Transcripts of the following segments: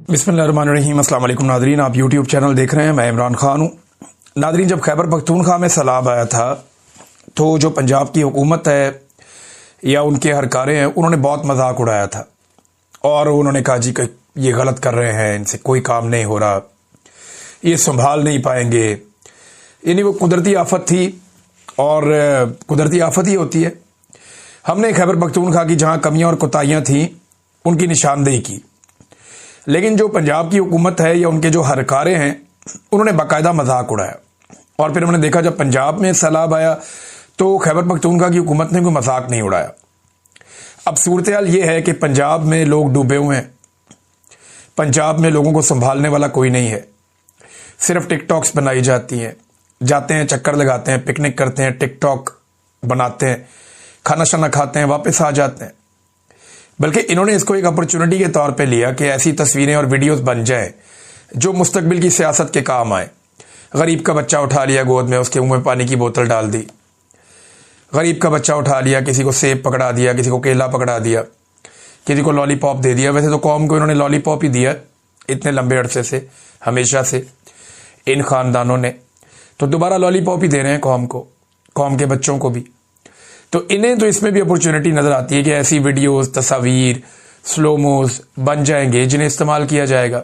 बिस्मिल्लाहिर्रहमानिर्रहीम। अस्सलाम वालेकुम नादरीन, आप यूट्यूब चैनल देख रहे हैं। मैं इमरान खान हूँ। नादरीन, जब खैबर पख्तूनख्वा में सैलाब आया था तो जो पंजाब की हुकूमत है या उनके हरकारे हैं, उन्होंने बहुत मजाक उड़ाया था और उन्होंने कहा जी कि ये गलत कर रहे हैं, इनसे कोई काम नहीं हो रहा, ये संभाल नहीं पाएंगे। यानी वो कुदरती आफत थी और कुदरती आफत ही होती है। हमने खैबर पख्तूनख्वा की जहाँ कमियाँ और कोताहियाँ थीं उनकी निशानदेही की, लेकिन जो पंजाब की हुकूमत है या उनके जो हरकारे हैं उन्होंने बाकायदा मजाक उड़ाया। और फिर हमने देखा जब पंजाब में सैलाब आया तो खैबर पख्तूनख्वा की हुकूमत ने कोई मजाक नहीं उड़ाया। अब सूरत हाल ये है कि पंजाब में लोग डूबे हुए हैं, पंजाब में लोगों को संभालने वाला कोई नहीं है। सिर्फ टिकटॉक्स बनाई जाती हैं, जाते हैं, चक्कर लगाते हैं, पिकनिक करते हैं, टिकटॉक बनाते हैं, खाना शाना खाते हैं, वापस आ जाते हैं। बल्कि इन्होंने इसको एक अपॉर्चुनिटी के तौर पे लिया कि ऐसी तस्वीरें और वीडियोस बन जाएं जो मुस्तकबिल की सियासत के काम आए। गरीब का बच्चा उठा लिया गोद में, उसके मुंह में पानी की बोतल डाल दी। गरीब का बच्चा उठा लिया, किसी को सेब पकड़ा दिया, किसी को केला पकड़ा दिया, किसी को लॉलीपॉप दे दिया। वैसे तो कौम को इन्होंने लॉलीपॉप ही दिया इतने लंबे अरसे से, हमेशा से इन खानदानों ने, तो दोबारा लॉलीपॉप ही दे रहे हैं कौम को, कौम के बच्चों को भी। तो इन्हें तो इसमें भी अपॉर्चुनिटी नजर आती है कि ऐसी वीडियोस, तस्वीर, स्लोमोस बन जाएंगे जिन्हें इस्तेमाल किया जाएगा।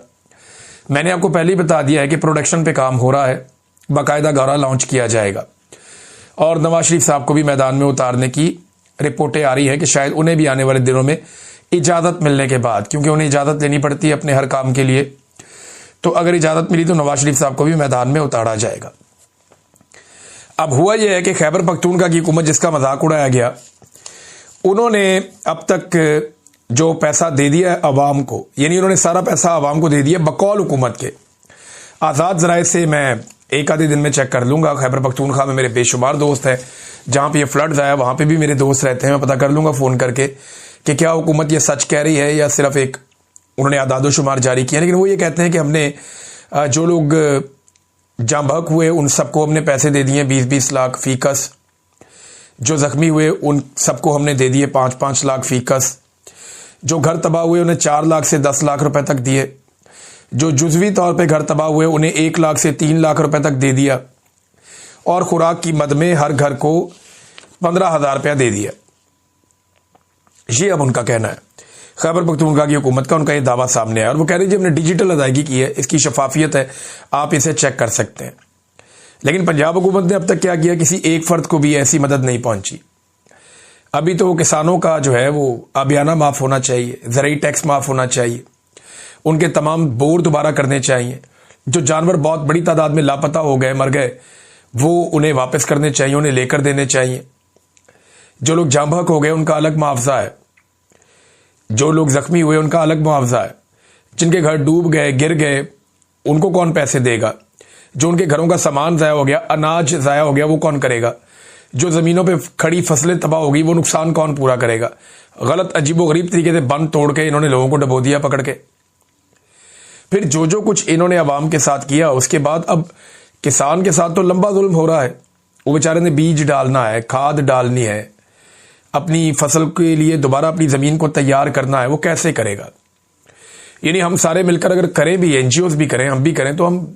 मैंने आपको पहले ही बता दिया है कि प्रोडक्शन पे काम हो रहा है, बाकायदा गाना लॉन्च किया जाएगा और नवाज शरीफ साहब को भी मैदान में उतारने की रिपोर्टें आ रही है कि शायद उन्हें भी आने वाले दिनों में इजाजत मिलने के बाद, क्योंकि उन्हें इजाजत लेनी पड़ती है अपने हर काम के लिए, तो अगर इजाजत मिली तो नवाज शरीफ साहब को भी मैदान में उतारा जाएगा। अब हुआ यह है कि खैबर पख्तूनख्वा की हुकूमत जिसका मजाक उड़ाया गया, उन्होंने अब तक जो पैसा दे दिया है अवाम को, यानी उन्होंने सारा पैसा अवाम को दे दिया बकौल हुकूमत के। आज़ाद ज़राए से मैं एक आधे दिन में चेक कर लूंगा। खैबर पख्तूनख्वा में मेरे बेशुमार दोस्त हैं, जहां पे ये फ्लड्स आया वहां पे भी मेरे दोस्त रहते हैं। मैं पता कर लूंगा फ़ोन करके कि क्या हुकूमत ये सच कह रही है या सिर्फ एक उन्होंने आदादो शुमार जारी किया। लेकिन वो ये कहते हैं कि हमने जो लोग जहां बहक हुए उन सबको हमने पैसे दे दिए 20-20 लाख फीकस, जो जख्मी हुए उन सबको हमने दे दिए 5-5 लाख फीकस, जो घर तबाह हुए उन्हें 4 लाख से 10 लाख रुपए तक दिए, जो जुजवी तौर पे घर तबाह हुए उन्हें 1 लाख से 3 लाख रुपए तक दे दिया, और खुराक की मद में हर घर को 15,000 रुपया दे दिया। ये अब उनका कहना है। खैबर पख्तूनख्वा की हुकूमत का उनका ये दावा सामने आया और वो कह रही है जी हमने डिजिटल अदायगी की है, इसकी शफाफियत है, आप इसे चेक कर सकते हैं। लेकिन पंजाब हुकूमत ने अब तक क्या किया, किसी एक फर्द को भी ऐसी मदद नहीं पहुंची। अभी तो किसानों का जो है वो आबियाना माफ होना चाहिए, ज़राई टैक्स माफ होना चाहिए, उनके तमाम बोर दोबारा करने चाहिए। जो जानवर बहुत बड़ी तादाद में लापता हो गए, मर गए, वो उन्हें वापस करने चाहिए, उन्हें लेकर देने चाहिए। जो लोग जाँ बहक हो गए उनका अलग मुआवजा है, जो लोग जख्मी हुए उनका अलग मुआवजा है, जिनके घर डूब गए, गिर गए, उनको कौन पैसे देगा, जो उनके घरों का सामान ज़ाया हो गया, अनाज ज़ाया हो गया, वो कौन करेगा, जो ज़मीनों पे खड़ी फसलें तबाह हो गई वो नुकसान कौन पूरा करेगा। गलत अजीबोगरीब तरीके से बंद तोड़ के इन्होंने लोगों को डबो दिया पकड़ के। फिर जो जो कुछ इन्होंने अवाम के साथ किया, उसके बाद अब किसान के साथ तो लंबा जुल्म हो रहा है। वो बेचारे ने बीज डालना है, खाद डालनी है, अपनी फसल के लिए दोबारा अपनी ज़मीन को तैयार करना है, वो कैसे करेगा। यानी हम सारे मिलकर अगर करें भी, एनजीओज भी करें, हम भी करें, तो हम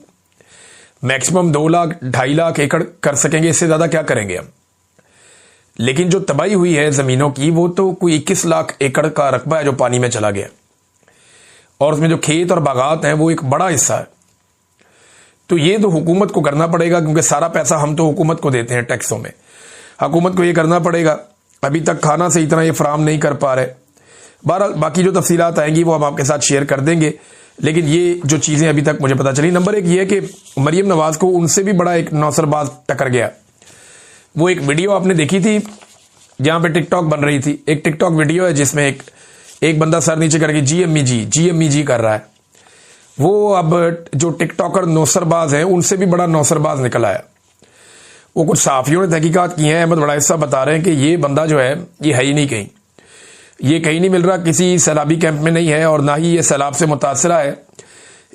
मैक्सिमम 2 लाख 2.5 लाख एकड़ कर सकेंगे, इससे ज़्यादा क्या करेंगे हम। लेकिन जो तबाही हुई है ज़मीनों की, वो तो कोई 21 लाख एकड़ का रकबा है जो पानी में चला गया, और उसमें जो खेत और बागात हैं वो एक बड़ा हिस्सा है। तो ये तो हुकूमत को करना पड़ेगा, क्योंकि सारा पैसा हम तो हुकूमत को देते हैं टैक्सों में, हुकूमत को ये करना पड़ेगा। अभी तक खाना से इतना ये फराम नहीं कर पा रहे। बहरहाल बाकी जो तफसीलात आएंगी वो हम आपके साथ शेयर कर देंगे। लेकिन ये जो चीज़ें अभी तक मुझे पता चली, नंबर 1 ये है कि मरीम नवाज को उनसे भी बड़ा एक नौसरबाज टकर गया। वो एक वीडियो आपने देखी थी जहां पे टिकटॉक बन रही थी, एक टिकटॉक वीडियो है जिसमें एक बंदा सर नीचे करके जी अम्मी जी कर रहा है। वो अब जो टिकटॉकर नौसरबाज हैं उनसे भी बड़ा नौसरबाज निकल आया। वो कुछ सहाफियों ने तहकीकात की हैं, अहमद बड़ा हिस्सा बता रहे हैं कि ये बंदा जो है ये है ही नहीं कहीं, ये कहीं नहीं मिल रहा, किसी सैलाबी कैंप में नहीं है और ना ही ये सैलाब से मुतासरा है।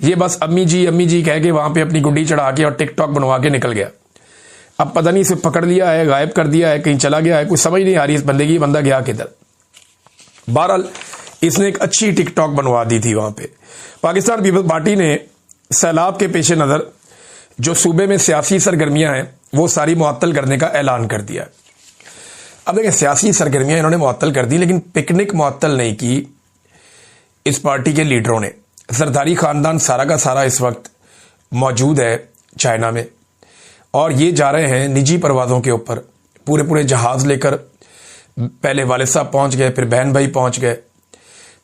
ये बस अम्मी जी कह के वहां पे अपनी गुड्डी चढ़ा के और टिकटॉक बनवा के निकल गया। अब पता नहीं इसे पकड़ लिया है, गायब कर दिया है, कहीं चला गया है, कुछ समझ नहीं आ रही इस बंदे की, बंदा गया किधर। बहरहाल इसने एक अच्छी टिकटॉक बनवा दी थी वहां पे। पाकिस्तान पीपल्स पार्टी ने सैलाब के पेश नज़र जो सूबे में सियासी सरगर्मियां हैं वो सारी मुअत्तल करने का ऐलान कर दिया। अब देखिए, सियासी सरगर्मियां इन्होंने मुअत्तल कर दी, लेकिन पिकनिक मुअत्तल नहीं की इस पार्टी के लीडरों ने। जरदारी खानदान सारा का सारा इस वक्त मौजूद है चाइना में, और ये जा रहे हैं निजी परवाज़ों के ऊपर, पूरे पूरे जहाज़ लेकर। पहले वालिद साहब पहुंच गए, फिर बहन भाई पहुंच गए।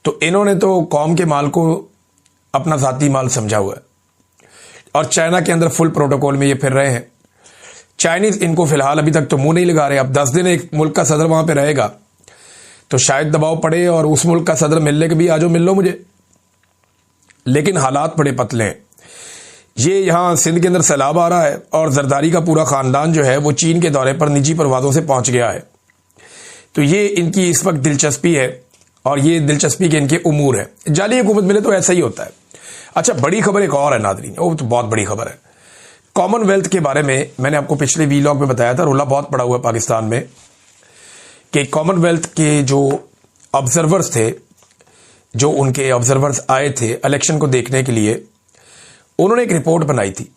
तो इन्होंने तो कौम के माल को अपना ज़ाती माल समझा हुआ है, और चाइना के अंदर फुल प्रोटोकॉल में ये फिर रहे हैं। चाइनीज़ इनको फिलहाल अभी तक तो मुंह नहीं लगा रहे। अब 10 दिन एक मुल्क का सदर वहां पे रहेगा तो शायद दबाव पड़े और उस मुल्क का सदर मिलने के भी आ जाओ, मिल लो मुझे। लेकिन हालात बड़े पतले हैं। ये यहां सिंध के अंदर सैलाब आ रहा है और जरदारी का पूरा खानदान जो है वो चीन के दौरे पर निजी परवाज़ों से पहुंच गया है। तो ये इनकी इस वक्त दिलचस्पी है, और ये दिलचस्पी के इनके उमूर है। जाली हुकूमत मिले तो ऐसा ही होता है। अच्छा, बड़ी खबर एक और है नादरीन, वो तो बहुत बड़ी खबर है। कॉमनवेल्थ के बारे में मैंने आपको पिछले वीलॉग में बताया था, रोला बहुत पड़ा हुआ है पाकिस्तान में कि कॉमनवेल्थ के जो ऑब्जर्वर्स थे, जो उनके ऑब्जर्वर्स आए थे इलेक्शन को देखने के लिए, उन्होंने एक रिपोर्ट बनाई थी।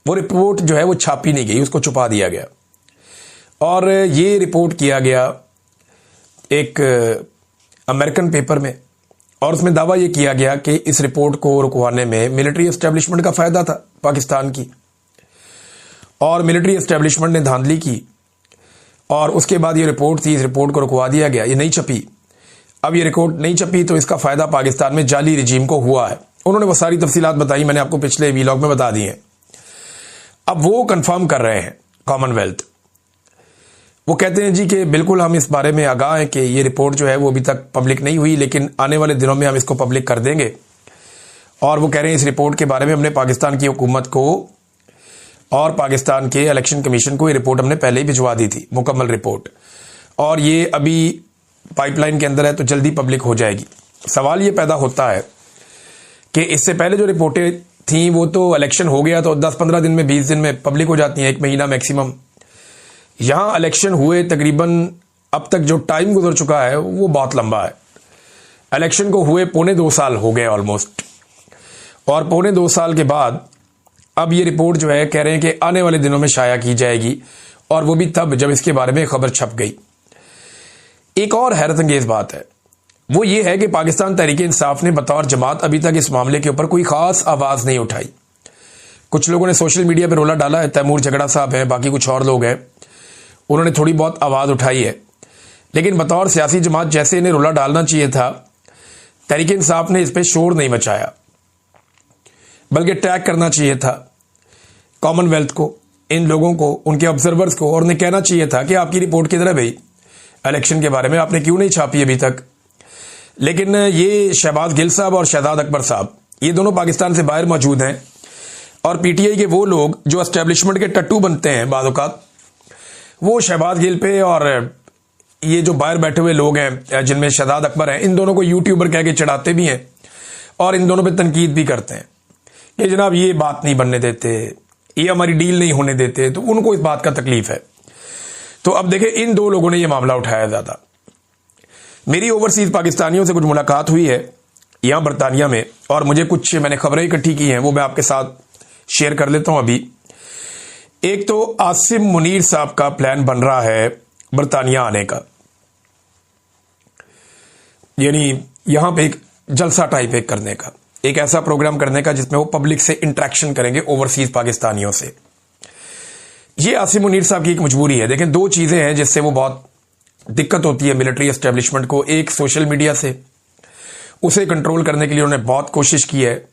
वो रिपोर्ट जो है वो छापी नहीं गई, उसको छुपा दिया गया, और ये रिपोर्ट किया गया एक अमेरिकन पेपर में, और उसमें दावा ये किया गया कि इस रिपोर्ट को रुकवाने में मिलिट्री एस्टेब्लिशमेंट का फायदा था पाकिस्तान की, और मिलिट्री एस्टेब्लिशमेंट ने धांधली की, और उसके बाद ये रिपोर्ट थी, इस रिपोर्ट को रुकवा दिया गया, ये नहीं छपी। अब ये रिपोर्ट नहीं छपी तो इसका फायदा पाकिस्तान में जाली रजीम को हुआ है। उन्होंने वो सारी तफसीलात बताई, मैंने आपको पिछले वीलॉग में बता दी हैं। अब वो कंफर्म कर रहे हैं कॉमनवेल्थ। वो कहते हैं जी कि बिल्कुल हम इस बारे में आगाह हैं कि ये रिपोर्ट जो है वो अभी तक पब्लिक नहीं हुई, लेकिन आने वाले दिनों में हम इसको पब्लिक कर देंगे। और वो कह रहे हैं इस रिपोर्ट के बारे में हमने पाकिस्तान की हुकूमत को और पाकिस्तान के इलेक्शन कमीशन को ये रिपोर्ट हमने पहले ही भिजवा दी थी, मुकम्मल रिपोर्ट, और ये अभी पाइपलाइन के अंदर है तो जल्दी पब्लिक हो जाएगी। सवाल ये पैदा होता है कि इससे पहले जो रिपोर्टें थी वो तो इलेक्शन हो गया तो 10-15 दिन में, 20 दिन में पब्लिक हो जाती हैं, 1 महीना मैक्सिमम। यहां इलेक्शन हुए तकरीबन अब तक जो टाइम गुजर चुका है वो बहुत लंबा है। इलेक्शन को हुए 2.25 साल हो गए ऑलमोस्ट, और 2.25 साल के बाद अब ये रिपोर्ट जो है कह रहे हैं कि आने वाले दिनों में शाया की जाएगी, और वो भी तब जब इसके बारे में खबर छप गई। एक और हैरत अंगेज बात है, वो ये है कि पाकिस्तान तहरीक इंसाफ ने बतौर जमात अभी तक इस मामले के ऊपर कोई खास आवाज नहीं उठाई। कुछ लोगों ने सोशल मीडिया पर रोला डाला है, तैमूर झगड़ा साहब है, बाकी कुछ और लोग हैं, उन्होंने थोड़ी बहुत आवाज उठाई है, लेकिन बतौर सियासी जमात जैसे इन्हें रोला डालना चाहिए था, तहरीक इंसाफ ने इस पर शोर नहीं मचाया, बल्कि टैग करना चाहिए था कॉमनवेल्थ को, इन लोगों को, उनके ऑब्जर्वर्स को, और उन्हें कहना चाहिए था कि आपकी रिपोर्ट किधर है भाई, इलेक्शन के बारे में आपने क्यों नहीं छापी अभी तक। लेकिन ये शहबाज गिल साहब और शहजाद अकबर साहब, ये दोनों पाकिस्तान से बाहर मौजूद हैं, और पीटीआई के वो लोग जो एस्टेब्लिशमेंट के टट्टू बनते हैं बाद औक़ात, वो शहबाज गिल पे और ये जो बाहर बैठे हुए लोग हैं जिनमें शहजाद अकबर हैं, इन दोनों को यूट्यूबर कह के चढ़ाते भी हैं, और इन दोनों पे तनकीद भी करते हैं कि जनाब ये बात नहीं बनने देते, ये हमारी डील नहीं होने देते, तो उनको इस बात का तकलीफ है। तो अब देखें, इन दो लोगों ने ये मामला उठाया ज्यादा। मेरी ओवरसीज पाकिस्तानियों से कुछ मुलाकात हुई है यहां बरतानिया में, और मुझे कुछ मैंने खबरें इकट्ठी की हैं, वो मैं आपके साथ शेयर कर लेता हूं अभी। एक तो आसिम मुनीर साहब का प्लान बन रहा है बरतानिया आने का, यानी यहां पे एक जलसा टाइप एक करने का, एक ऐसा प्रोग्राम करने का जिसमें वो पब्लिक से इंटरेक्शन करेंगे ओवरसीज पाकिस्तानियों से। ये आसिम मुनीर साहब की एक मजबूरी है। देखें, 2 चीजें हैं जिससे वो बहुत दिक्कत होती है मिलिट्री एस्टेब्लिशमेंट को। एक, सोशल मीडिया से उसे कंट्रोल करने के लिए उन्होंने बहुत कोशिश की है,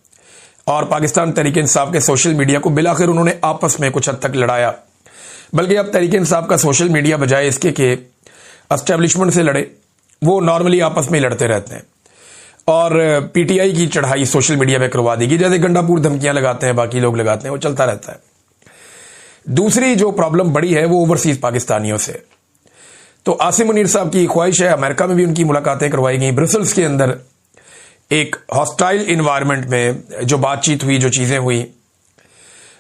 और पाकिस्तान तहरीक इंसाफ के सोशल मीडिया को बिलाखिर उन्होंने आपस में कुछ हद तक लड़ाया। बल्कि अब तहरीक इंसाफ का सोशल मीडिया बजाय इसके कि एस्टेब्लिशमेंट से लड़े, वो नॉर्मली आपस में लड़ते रहते हैं, और पीटीआई की चढ़ाई सोशल मीडिया पे करवा देगी, जैसे गंडापुर धमकियां लगाते हैं, बाकी लोग लगाते हैं, वो चलता रहता है। दूसरी जो प्रॉब्लम बड़ी है वो ओवरसीज पाकिस्तानियों से। तो आसिम मुनीर साहब की ख्वाहिश है, अमेरिका में भी उनकी मुलाकातें करवाई गई, ब्रसल्स के अंदर एक हॉस्टाइल इन्वायरमेंट में जो बातचीत हुई, जो चीजें हुई।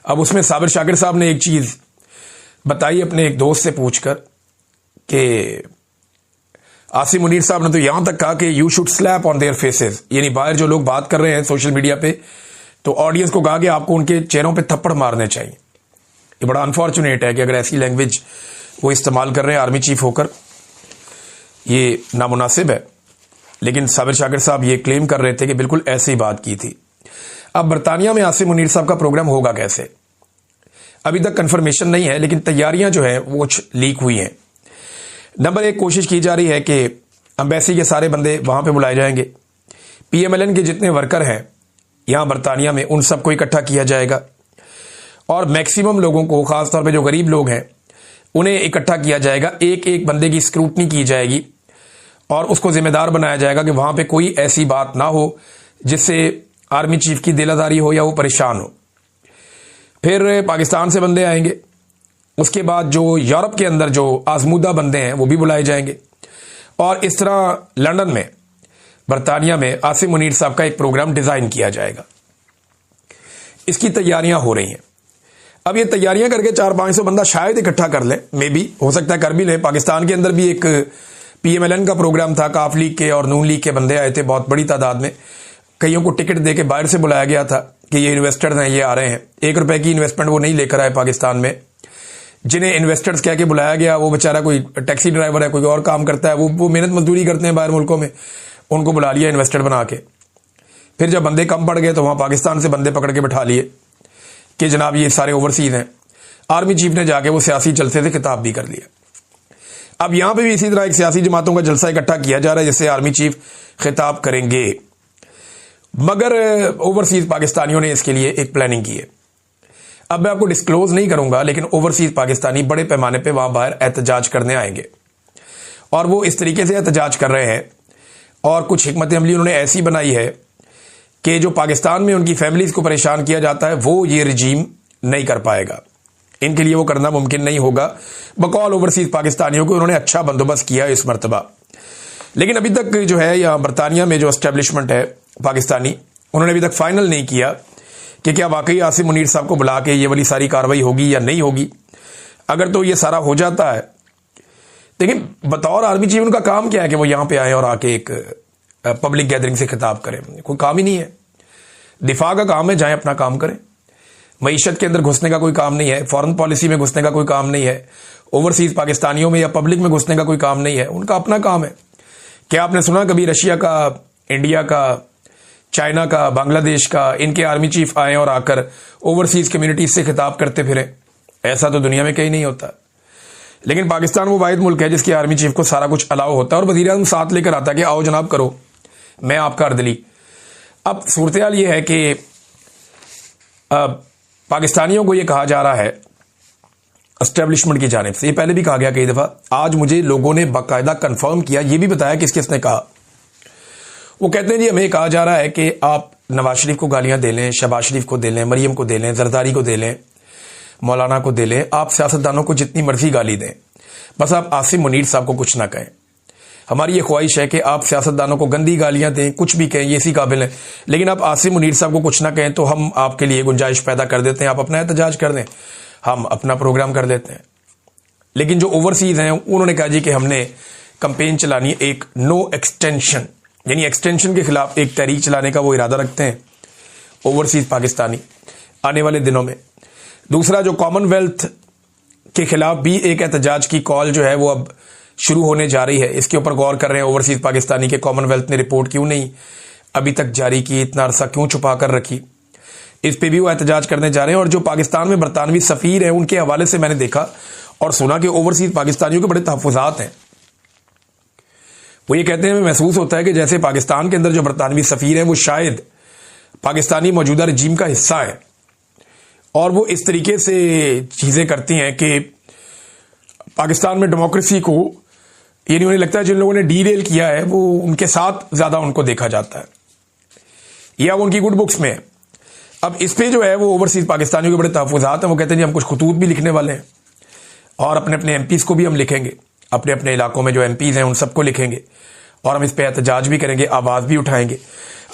अब उसमें साबिर शाकिर साहब ने एक चीज बताई अपने एक दोस्त से पूछकर कि आसिम मुनीर साहब ने तो यहां तक कहा कि you should slap on their faces, यानी बाहर जो लोग बात कर रहे हैं सोशल मीडिया पे, तो ऑडियंस को कहा कि आपको उनके चेहरों पे थप्पड़ मारने चाहिए। ये बड़ा अनफॉर्चुनेट है कि अगर ऐसी लैंग्वेज वो इस्तेमाल कर रहे हैं आर्मी चीफ होकर, ये नामुनासिब है। लेकिन साबिर शाकिर साहब ये क्लेम कर रहे थे कि बिल्कुल ऐसी बात की थी। अब बरतानिया में आसिम मुनीर साहब का प्रोग्राम होगा कैसे, अभी तक कंफर्मेशन नहीं है, लेकिन तैयारियां जो है वो लीक हुई हैं। नंबर 1, कोशिश की जा रही है कि एम्बेसी के सारे बंदे वहां पे बुलाए जाएंगे, PMLN के जितने वर्कर हैं यहां बरतानिया में उन सबको इकट्ठा किया जाएगा, और मैक्सिमम लोगों को, खासतौर पे जो गरीब लोग हैं उन्हें इकट्ठा किया जाएगा। एक एक बंदे की स्क्रूटनी की जाएगी और उसको जिम्मेदार बनाया जाएगा कि वहां पे कोई ऐसी बात ना हो जिससे आर्मी चीफ की दिल आजारी हो या वो परेशान हो। फिर पाकिस्तान से बंदे आएंगे, उसके बाद जो यूरोप के अंदर जो आजमूदा बंदे हैं वो भी बुलाए जाएंगे, और इस तरह लंदन में, बरतानिया में आसिम मुनीर साहब का एक प्रोग्राम डिजाइन किया जाएगा। इसकी तैयारियां हो रही हैं। अब ये तैयारियां करके 400-500 बंदा शायद इकट्ठा कर ले, मे बी हो सकता है कर भी ले। पाकिस्तान के अंदर भी एक PMLN का प्रोग्राम था, काफ लीग के और नून लीग के बंदे आए थे बहुत बड़ी तादाद में। कईयों को टिकट देके बाहर से बुलाया गया था कि ये इन्वेस्टर्स हैं, ये आ रहे हैं। 1 रुपए की इन्वेस्टमेंट वो नहीं लेकर आए पाकिस्तान में। जिन्हें इन्वेस्टर्स कह के बुलाया गया वो बेचारा कोई टैक्सी ड्राइवर है, कोई और काम करता है, वो मेहनत मजदूरी करते हैं बाहर मुल्कों में, उनको बुला लिया इन्वेस्टर बना के। फिर जब बंदे कम पड़ गए तो वहां पाकिस्तान से बंदे पकड़ के बैठा लिए कि जनाब ये सारे ओवरसीज हैं। आर्मी चीफ ने जाके वो सियासी जलसे से खिताब भी कर लिया। अब यहां पे भी इसी तरह एक सियासी जमातों का जलसा इकट्ठा किया जा रहा है जिससे आर्मी चीफ खिताब करेंगे, मगर ओवरसीज पाकिस्तानियों ने इसके लिए एक प्लानिंग की है। अब मैं आपको डिस्क्लोज नहीं करूंगा, लेकिन ओवरसीज पाकिस्तानी बड़े पैमाने पे वहां बाहर एहतजाज करने आएंगे, और वो इस तरीके से एहतजाज कर रहे हैं, और कुछ हिकमत अमली उन्होंने ऐसी बनाई है कि जो पाकिस्तान में उनकी फैमिलीज को परेशान किया जाता है वो ये रजीम नहीं कर पाएगा। इनके लिए वो करना मुमकिन नहीं होगा। बकौल ओवरसीज पाकिस्तानियों को उन्होंने अच्छा बंदोबस्त किया इस मरतबा। लेकिन अभी तक जो है यहाँ बरतानिया में जो एस्टेब्लिशमेंट है पाकिस्तानी, उन्होंने अभी तक फाइनल नहीं किया कि क्या वाकई आसिम मुनीर साहब को बुला के ये वाली सारी कार्रवाई होगी या नहीं होगी। अगर तो ये सारा हो जाता है, लेकिन बतौर आर्मी चीफ उनका काम क्या है कि वो यहां पे आए और आके एक पब्लिक गैदरिंग से खिताब करें? कोई काम ही नहीं है। दिफा का काम है, जाएं अपना काम करें। मईशत के अंदर घुसने का कोई काम नहीं है, फॉरेन पॉलिसी में घुसने का कोई काम नहीं है, ओवरसीज पाकिस्तानियों में या पब्लिक में घुसने का कोई काम नहीं है। उनका अपना काम है। क्या आपने सुना कभी रशिया का, इंडिया का, चाइना का, बांग्लादेश का, इनके आर्मी चीफ आए और आकर ओवरसीज कम्युनिटीज से खिताब करते फिरे? ऐसा तो दुनिया में कहीं नहीं होता। लेकिन पाकिस्तान वो वाहिद मुल्क है जिसके आर्मी चीफ को सारा कुछ अलाउ होता है और वजीर आज़म साथ लेकर आता है कि आओ जनाब करो, मैं आपका अर्दली। अब सूरत-ए-हाल ये है कि पाकिस्तानियों को ये कहा जा रहा है एस्टेब्लिशमेंट की जानिब से, ये पहले भी कहा गया कई दफा, आज मुझे लोगों ने बाकायदा कंफर्म किया, ये भी बताया किस किसने कहा। वो कहते हैं जी हमें कहा जा रहा है कि आप नवाज शरीफ को गालियां दे लें, शहबाज शरीफ को दे लें, मरियम को दे लें, जरदारी को दे लें, मौलाना को दे लें, आप सियासतदानों को जितनी मर्जी गाली दें, बस आप आसिम मुनीर साहब को कुछ ना कहें। हमारी ये ख्वाहिश है कि आप सियासतदानों को गंदी गालियां दें, कुछ भी कहें, ये इसी काबिल है, लेकिन आप आसिम मुनीर साहब को कुछ ना कहें तो हम आपके लिए गुंजाइश पैदा कर देते हैं, आप अपना एहतजाज कर दें, हम अपना प्रोग्राम कर देते हैं। लेकिन जो ओवरसीज हैं उन्होंने कहा जी कि हमने कंपेन चलानी, एक नो एक्सटेंशन, यानी एक्सटेंशन के खिलाफ एक तहरीक चलाने का वो इरादा रखते हैं ओवरसीज पाकिस्तानी आने वाले दिनों में। दूसरा, जो कॉमनवेल्थ के खिलाफ भी एक एहतजाज की कॉल जो है वो अब शुरू होने जा रही है, इसके ऊपर गौर कर रहे हैं ओवरसीज पाकिस्तानी के कॉमनवेल्थ ने रिपोर्ट क्यों नहीं अभी तक जारी की, इतना अरसा क्यों छुपा कर रखी, इस पे भी वो एहतजाज करने जा रहे हैं। और जो पाकिस्तान में बरतानवी सफीर है उनके हवाले से मैंने देखा और सुना कि ओवरसीज पाकिस्तानियों के बड़े तहफ़्फ़ुज़ात हैं। वो ये कहते हैं, हमें महसूस होता है कि जैसे पाकिस्तान के अंदर जो बरतानवी सफीर है वो शायद पाकिस्तानी मौजूदा रजीम का हिस्सा है और वो इस तरीके से चीजें करती हैं कि पाकिस्तान में डेमोक्रेसी को, यानी उन्हें लगता है जिन लोगों ने डीरेल किया है वो उनके साथ ज्यादा उनको देखा जाता है या वो उनकी गुड बुक्स में है। अब इस पे जो है वो ओवरसीज पाकिस्तानियों के बड़े तहफ़्फ़ुज़ात हैं। वो कहते हैं जी हम कुछ खतूत भी लिखने वाले हैं और अपने अपने एमपीज को भी हम लिखेंगे, अपने अपने इलाकों में जो एमपीज हैं उन सबको लिखेंगे और हम इस पे एहतजाज भी करेंगे, आवाज भी उठाएंगे।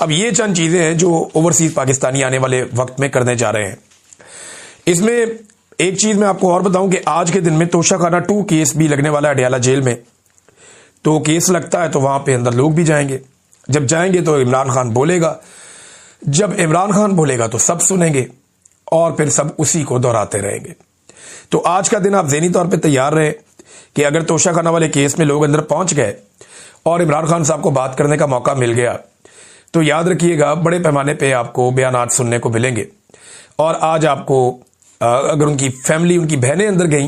अब ये चंद चीजें हैं जो ओवरसीज पाकिस्तानी आने वाले वक्त में करने जा रहे हैं। इसमें एक चीज मैं आपको और बताऊं कि आज के दिन में तोशाखाना 2 केस भी लगने वाला है अडयाला जेल में। तो केस लगता है तो वहां पे अंदर लोग भी जाएंगे। जब जाएंगे तो इमरान खान बोलेगा, जब इमरान खान बोलेगा तो सब सुनेंगे और फिर सब उसी को दोहराते रहेंगे। तो आज का दिन आप ज़हनी तौर पे तैयार रहे कि अगर तोशाखाना वाले केस में लोग अंदर पहुंच गए और इमरान खान साहब को बात करने का मौका मिल गया तो याद रखिएगा बड़े पैमाने पे आपको बयानात सुनने को मिलेंगे। और आज आपको अगर उनकी फैमिली, उनकी बहनें अंदर गई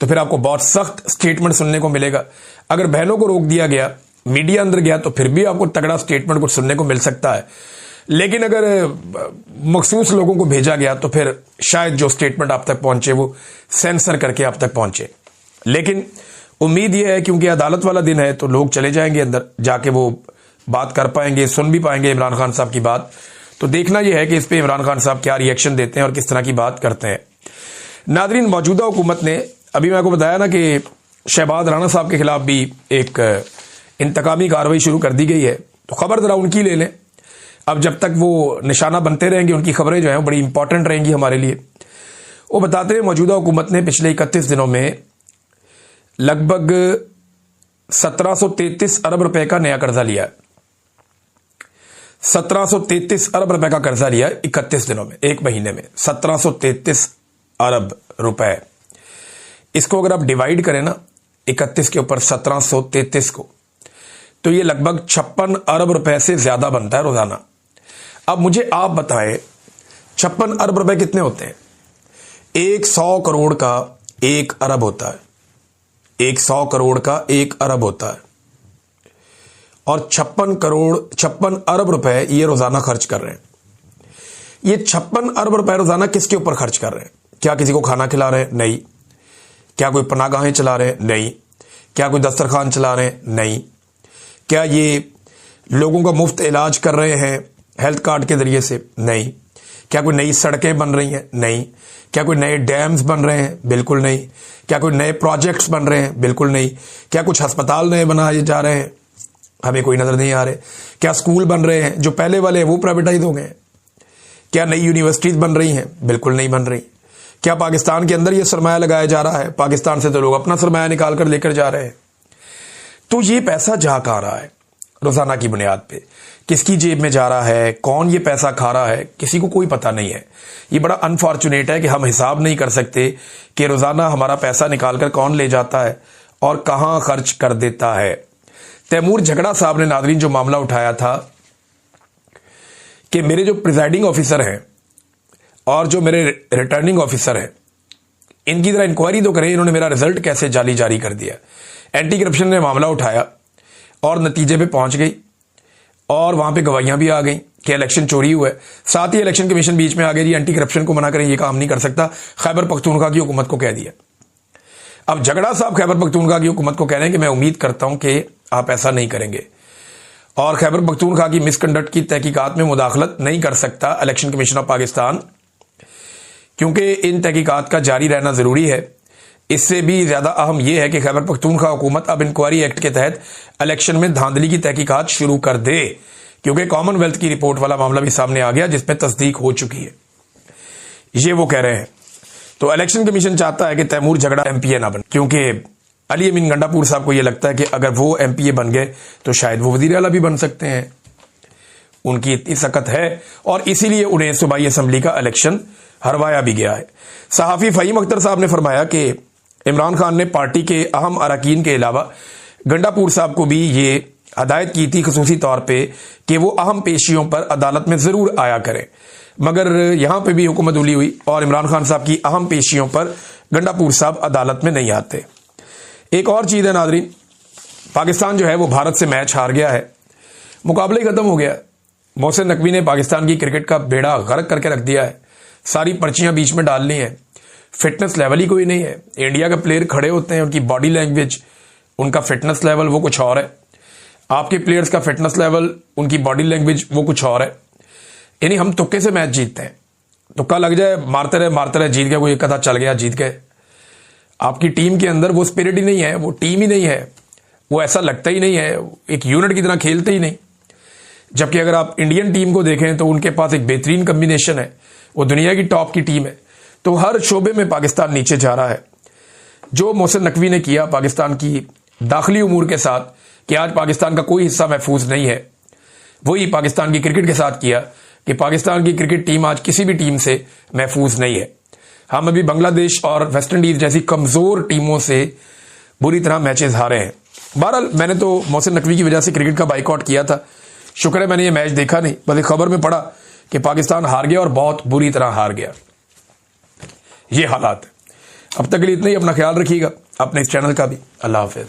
तो फिर आपको बहुत सख्त स्टेटमेंट सुनने को मिलेगा। अगर बहनों को रोक दिया गया, मीडिया अंदर गया तो फिर भी आपको तगड़ा स्टेटमेंट कुछ सुनने को मिल सकता है। लेकिन अगर मखसूस लोगों को भेजा गया तो फिर शायद जो स्टेटमेंट आप तक पहुंचे वो सेंसर करके आप तक पहुंचे। लेकिन उम्मीद यह है क्योंकि अदालत वाला दिन है तो लोग चले जाएंगे अंदर, जाके वो बात कर पाएंगे, सुन भी पाएंगे इमरान खान साहब की बात। तो देखना यह है कि इस पे इमरान खान साहब क्या रिएक्शन देते हैं और किस तरह की बात करते हैं। नादरीन, मौजूदा हुकूमत ने, अभी मैं आपको बताया ना कि शहबाज राणा साहब के खिलाफ भी एक इंतकामी कार्रवाई शुरू कर दी गई है, तो खबर जरा उनकी ले लें। अब जब तक वो निशाना बनते रहेंगे, उनकी खबरें जो हैं बड़ी इंपॉर्टेंट रहेंगी हमारे लिए। वो बताते हैं मौजूदा हुकूमत ने पिछले 31 दिनों में लगभग 1733 अरब रुपए का नया कर्जा लिया है। 1733 अरब रुपए का कर्जा लिया 31 दिनों में, एक महीने में 1733 अरब रुपए। इसको अगर आप डिवाइड करें ना 31 के ऊपर 1733 को, तो ये लगभग 56 अरब रुपए से ज्यादा बनता है रोजाना। अब मुझे आप बताएं 56 अरब रुपए कितने होते हैं? 100 करोड़ का 1 अरब होता है, 100 करोड़ का 1 अरब होता है। और 56 अरब रुपए ये रोजाना खर्च कर रहे हैं। ये 56 अरब रुपए रोजाना किसके ऊपर खर्च कर रहे हैं? क्या किसी को खाना खिला रहे हैं? नहीं। क्या कोई पनाहगाहें चला रहे हैं? नहीं। क्या कोई दस्तरखान चला रहे हैं? नहीं। क्या ये लोगों का मुफ्त इलाज कर रहे हैं हेल्थ कार्ड के जरिए से? नहीं। क्या कोई नई सड़कें बन रही हैं? नहीं। क्या कोई नए डैम्स बन रहे हैं? बिल्कुल नहीं। क्या कोई नए प्रोजेक्ट्स बन रहे हैं? बिल्कुल नहीं। क्या कुछ अस्पताल नए बनाए जा रहे हैं? हमें कोई नजर नहीं आ रहे। क्या स्कूल बन रहे हैं जो पहले वाले हैं वो प्राइवेटाइज हो गए? क्या नई यूनिवर्सिटीज बन रही हैं? बिल्कुल नहीं बन रही। क्या पाकिस्तान के अंदर ये सरमाया लगाया जा रहा है? पाकिस्तान से तो लोग अपना सरमाया निकाल कर लेकर जा रहे हैं। तो ये पैसा जा कहां रहा है रोजाना की बुनियाद पे? किसकी जेब में जा रहा है? कौन ये पैसा खा रहा है? किसी को कोई पता नहीं है। ये बड़ा अनफॉर्चुनेट है कि हम हिसाब नहीं कर सकते कि रोजाना हमारा पैसा निकालकर कौन ले जाता है और कहां खर्च कर देता है। तैमूर झगड़ा साहब ने नादरीन जो मामला उठाया था कि मेरे जो प्रिजाइडिंग ऑफिसर हैं और जो मेरे रिटर्निंग ऑफिसर हैं, इनकी जरा इंक्वायरी तो करें, इन्होंने मेरा रिजल्ट कैसे जाली जारी कर दिया। एंटी करप्शन ने मामला उठाया और नतीजे पे पहुंच गई और वहां पे गवाहियां भी आ गई कि इलेक्शन चोरी हुआ है। साथ ही इलेक्शन कमीशन बीच में आ गई, जी एंटी करप्शन को मना करें, ये काम नहीं कर सकता। खैबर पख्तूनख्वा की हुकूमत को कह दिया। अब झगड़ा साहब खैबर पख्तूनख्वा की हुकूमत को कह रहे हैं कि मैं उम्मीद करता हूं कि आप ऐसा नहीं करेंगे और खैबर पख्तूनख्वा की मिसकंडक्ट की तहकीकात में मुदाखलत नहीं कर सकता इलेक्शन कमीशन ऑफ पाकिस्तान, क्योंकि इन तहकीकात का जारी रहना जरूरी है। इससे भी ज्यादा अहम यह है कि खैबर पख्तूनख्वा हुकूमत अब इंक्वायरी एक्ट के तहत इलेक्शन में धांधली की तहकीकात शुरू कर दे, क्योंकि कॉमनवेल्थ की रिपोर्ट वाला मामला भी सामने आ गया जिसमें तस्दीक हो चुकी है। ये वो कह रहे हैं। तो इलेक्शन कमीशन चाहता है कि तैमूर झगड़ा एमपीए ना बने, क्योंकि अली अमीन गंडापुर साहब को यह लगता है कि अगर वो एमपीए बन गए तो शायद वो वजीर आला भी बन सकते हैं। उनकी इतनी सख्त है और इसीलिए उन्हें सूबाई असम्बली का इलेक्शन हरवाया भी गया है। सहाफी फहीम अख्तर साहब ने फरमाया कि इमरान खान ने पार्टी के अहम अरकान के अलावा गंडापुर साहब को भी ये हदायत की थी खुसूसी तौर पे कि वो अहम पेशियों पर अदालत में जरूर आया करें, मगर यहां पे भी हुकूमत उली हुई और इमरान खान साहब की अहम पेशियों पर गंडापुर साहब अदालत में नहीं आते। एक और चीज है नादरीन, पाकिस्तान जो है वो भारत से मैच हार गया है, मुकाबला ही खत्म हो गया। मोहसिन नकवी ने पाकिस्तान की क्रिकेट का बेड़ा गर्क करके रख दिया है, सारी पर्चियां बीच में डालनी है, फिटनेस लेवल ही कोई नहीं है। इंडिया के प्लेयर खड़े होते हैं, उनकी बॉडी लैंग्वेज, उनका फिटनेस लेवल वो कुछ और है। आपके प्लेयर्स का फिटनेस लेवल, उनकी बॉडी लैंग्वेज वो कुछ और है। यानी हम तुक्के से मैच जीतते हैं, तुक्का लग जाए, मारते रहे जीत गए, कोई एक कथा चल गया जीत गए। आपकी टीम के अंदर वो स्पिरिट ही नहीं है, वो टीम ही नहीं है, वो ऐसा लगता ही नहीं है, एक यूनिट की तरह खेलते ही नहीं। जबकि अगर आप इंडियन टीम को देखें तो उनके पास एक बेहतरीन कम्बिनेशन है, वो दुनिया की टॉप की टीम है। तो हर शोबे में पाकिस्तान नीचे जा रहा है। जो मोहसिन नकवी ने किया पाकिस्तान की दाखिली उमूर के साथ, कि आज पाकिस्तान का कोई हिस्सा महफूज नहीं है। वही पाकिस्तान की क्रिकेट के साथ किया कि पाकिस्तान की क्रिकेट टीम आज किसी भी टीम से महफूज नहीं है। हम अभी बांग्लादेश और वेस्ट इंडीज जैसी कमजोर टीमों से बुरी तरह मैचेस हारे हैं। बहरहाल मैंने तो मोहसिन नकवी की वजह से क्रिकेट का बाइकआउट किया था। शुक्र है मैंने ये मैच देखा नहीं, बल्कि खबर में पढ़ा कि पाकिस्तान हार गया और बहुत बुरी तरह हार गया। ये हालात। अब तक के लिए इतना ही। अपना ख्याल रखिएगा, अपने इस चैनल का भी। अल्लाह हाफिज।